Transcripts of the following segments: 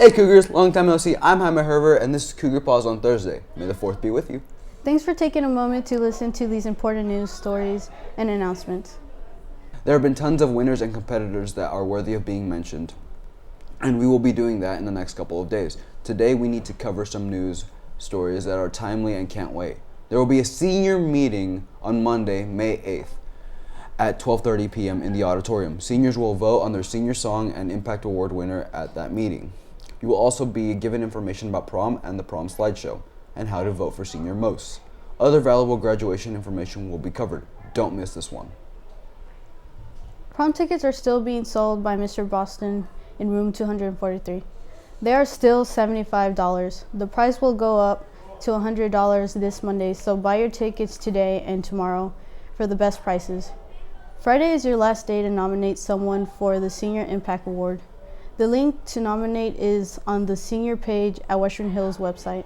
Hey Cougars, long time no see. I'm Jaime Herbert, and this is Cougar Pause on Thursday. May the 4th be with you. Thanks for taking a moment to listen to these important news stories and announcements. There have been tons of winners and competitors that are worthy of being mentioned, and we will be doing that in the next couple of days. Today we need to cover some news stories that are timely and can't wait. There will be a senior meeting on Monday, May 8th at 12:30 p.m. in the auditorium. Seniors will vote on their senior song and impact award winner at that meeting. You will also be given information about prom and the prom slideshow, and how to vote for senior most. Other valuable graduation information will be covered. Don't miss this one. Prom tickets are still being sold by Mr. Boston in room 243. They are still $75. The price will go up to $100 this Monday, so buy your tickets today and tomorrow for the best prices. Friday is your last day to nominate someone for the Senior Impact Award. The link to nominate is on the senior page at Western Hills website.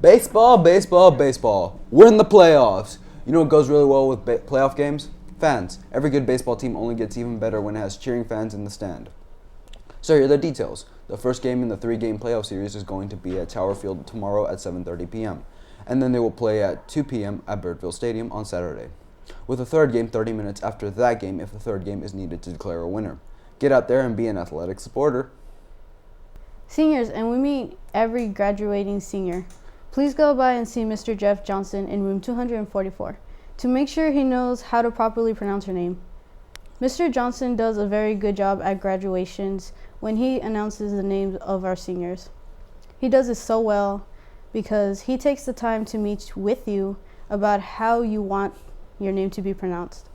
Baseball, baseball, baseball. We're in the playoffs. You know what goes really well with playoff games? Fans. Every good baseball team only gets even better when it has cheering fans in the stand. So here are the details. The first game in the 3-game playoff series is going to be at Tower Field tomorrow at 7:30 p.m. And then they will play at 2 p.m. at Birdville Stadium on Saturday, with a third game 30 minutes after that game if the third game is needed to declare a winner. Get out there and be an athletic supporter. Seniors, and we meet every graduating senior. Please go by and see Mr. Jeff Johnson in room 244 to make sure he knows how to properly pronounce your name. Mr. Johnson does a very good job at graduations when he announces the names of our seniors. He does it so well because he takes the time to meet with you about how you want your name to be pronounced.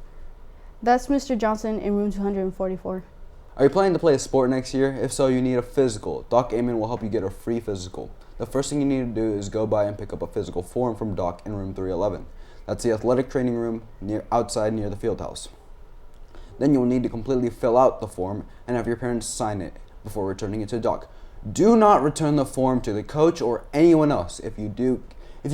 That's Mr. Johnson in room 244. Are you planning to play a sport next year? If so, you need a physical. Doc Amon will help you get a free physical. The first thing you need to do is go by and pick up a physical form from Doc in room 311. That's the athletic training room outside near the field house. Then you'll need to completely fill out the form and have your parents sign it before returning it to Doc. Do not return the form to the coach or anyone else. If you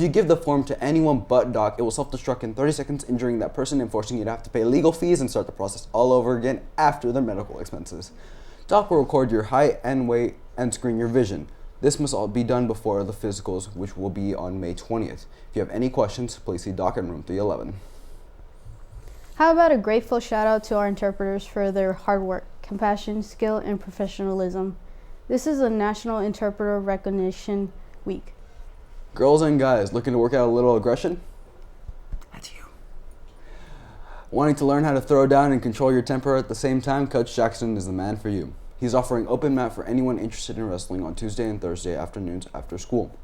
give the form to anyone but Doc, it will self-destruct in 30 seconds, injuring that person and forcing you to have to pay legal fees and start the process all over again after their medical expenses. Doc will record your height and weight and screen your vision. This must all be done before the physicals, which will be on May 20th. If you have any questions, please see Doc in room 311. How about a grateful shout out to our interpreters for their hard work, compassion, skill, and professionalism. This is a National Interpreter Recognition Week. Girls and guys, looking to work out a little aggression? That's you. Wanting to learn how to throw down and control your temper at the same time? Coach Jackson is the man for you. He's offering open mat for anyone interested in wrestling on Tuesday and Thursday afternoons after school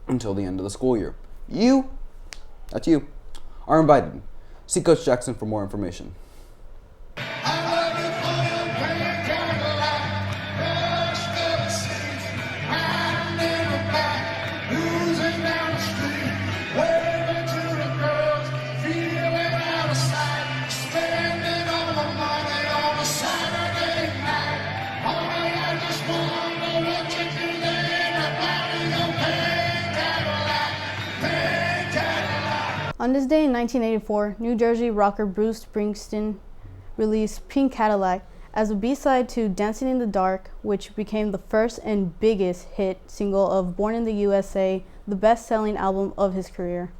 until the end of the school year. That's you, are invited. See Coach Jackson for more information. On this day in 1984, New Jersey rocker Bruce Springsteen released Pink Cadillac as a B-side to Dancing in the Dark, which became the first and biggest hit single of Born in the USA, the best-selling album of his career.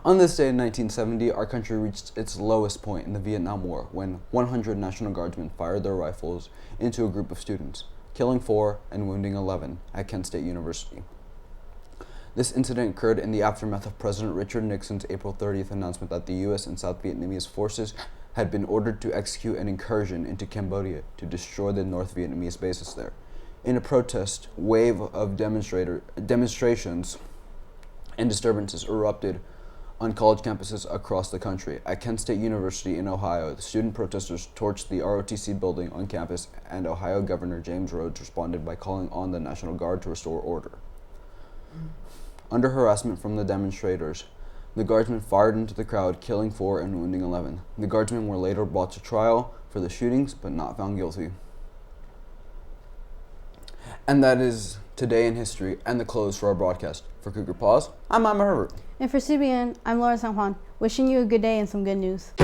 On this day in 1970, our country reached its lowest point in the Vietnam War when 100 National Guardsmen fired their rifles into a group of students, killing 4 and wounding 11 at Kent State University. This incident occurred in the aftermath of President Richard Nixon's April 30th announcement that the U.S. and South Vietnamese forces had been ordered to execute an incursion into Cambodia to destroy the North Vietnamese bases there. In a protest wave of demonstrations and disturbances erupted on college campuses across the country. At Kent State University in Ohio, the student protesters torched the ROTC building on campus, and Ohio Governor James Rhodes responded by calling on the National Guard to restore order. Under harassment from the demonstrators, the guardsmen fired into the crowd, killing 4 and wounding 11. The guardsmen were later brought to trial for the shootings, but not found guilty. And that is today in history and the close for our broadcast. For Cougar Pause, I'm Jaime Herbert. And for CBN, I'm Laura San Juan, wishing you a good day and some good news.